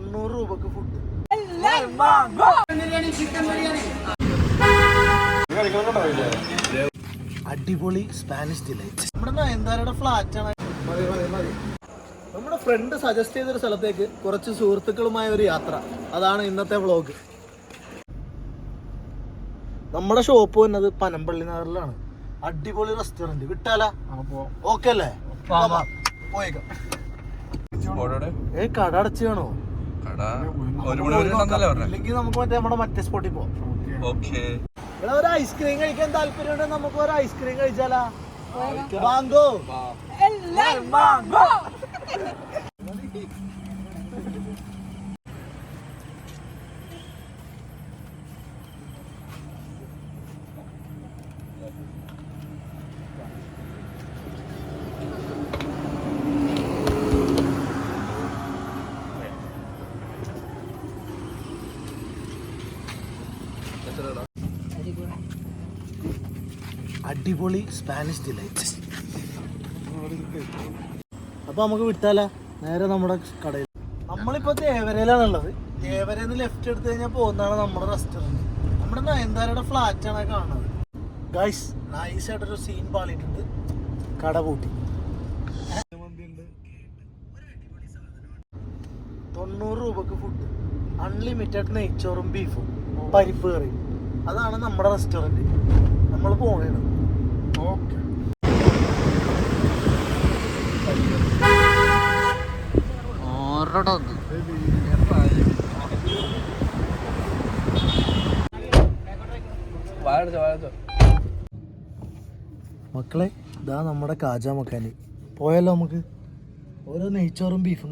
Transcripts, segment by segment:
₹90 food. അടിപൊളി Spanish delight. നമ്മുടെ നയൻതാരയുടെ flat ആണ്. നമ്മുടെ ഫ്രണ്ട് സജസ്റ്റ് ചെയ്തൊരു സ്ഥലത്തേക്ക് കുറച്ച് സുഹൃത്തുക്കളുമായ ഒരു യാത്ര. അതാണ് ഇന്നത്തെ വ്ളോഗ്. നമ്മുടെ ഷോപ്പ് വന്നത് പനമ്പള്ളി നഗറിലാണ്. അടിപൊളി റെസ്റ്റോറന്റ്. വിട്ടാല ഓക്കെ അല്ലേ? പോയേക്കാം. കട അടച്ചു കാണോ? ഇല്ലെങ്കിൽ നമുക്ക് മറ്റേ സ്പോട്ടിൽ പോവാം. ഒരു ഐസ്ക്രീം കഴിക്കാൻ താല്പര്യമുണ്ട്. നമുക്ക് ഒരു ഐസ്ക്രീം കഴിച്ചാലാ? മാങ്കോ. അടിപൊളി സ്പാനിഷ് ഡിലൈറ്റ്. അപ്പൊ നമുക്ക് വിട്ടാലോ നേരെ നമ്മുടെ കടയിൽ. നമ്മളിപ്പോ തേവരയിലാണുള്ളത്. തേവരന്ന് ലെഫ്റ്റ് എടുത്തു കഴിഞ്ഞാൽ പോകുന്നതാണ് നമ്മുടെ റെസ്റ്റോറന്റ്. നമ്മുടെ നയൻതാരയുടെ ഫ്ലാറ്റ് ആണ് കാണുന്നത്. ഗൈസ് നൈസായിട്ടൊരു സീൻ പാളിയിട്ടുണ്ട്. കട പൂട്ടി. ₹90 ഫുഡ്. അൺലിമിറ്റഡ് നെയ്ച്ചോറും ബീഫും പരിപ്പ് കറിയും. അതാണ് നമ്മുടെ റെസ്റ്റോറന്റ്. നമ്മൾ പോകണം. ഓക്കെ. മക്കളെ ഇതാ നമ്മുടെ കാജ മക്കാന്. പോയല്ലോ നമുക്ക്. ഓരോ നെയ്ച്ചോറും ബീഫും.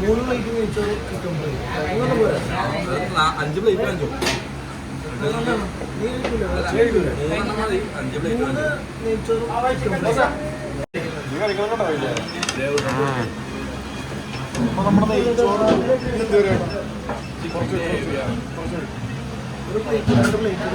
മൂന്ന് പ്ലേറ്റ് നെയ്ച്ചോറ് ചിക്കൻ ഫ്രൈ. 5 പ്ലേറ്റ് വാങ്ങിച്ചോ. നമ്മുടെ നെയ്ച്ചോറ് ഒരു പ്ലേറ്റ് 2 പ്ലേറ്റ്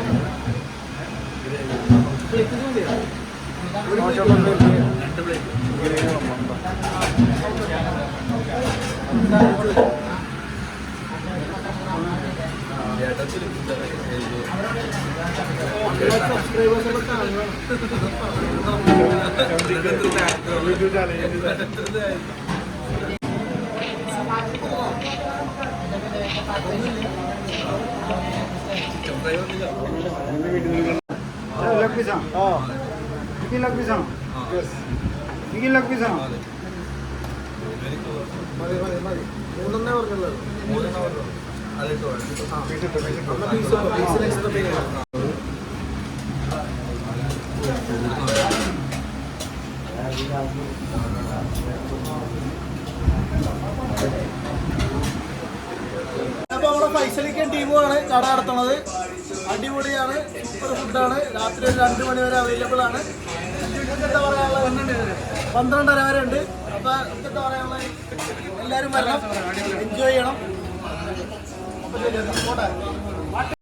മൂന്നെണ്ണേ പറഞ്ഞുള്ളത്. അപ്പൊ നമ്മുടെ ഫൈസലിക്കൻ ടീമുമാണ് കട നടത്തുന്നത്. അടിപൊളിയാണ്. സൂപ്പർ ഫുഡാണ്. രാത്രി ഒരു 2 മണി വരെ അവൈലബിൾ ആണ്. എന്താ പറയാനുള്ളത്? 12:30 വരെ ഉണ്ട്. അപ്പൊ എന്താ പറയാനുള്ളത്? എല്ലാവരും വരണം, എൻജോയ് ചെയ്യണം.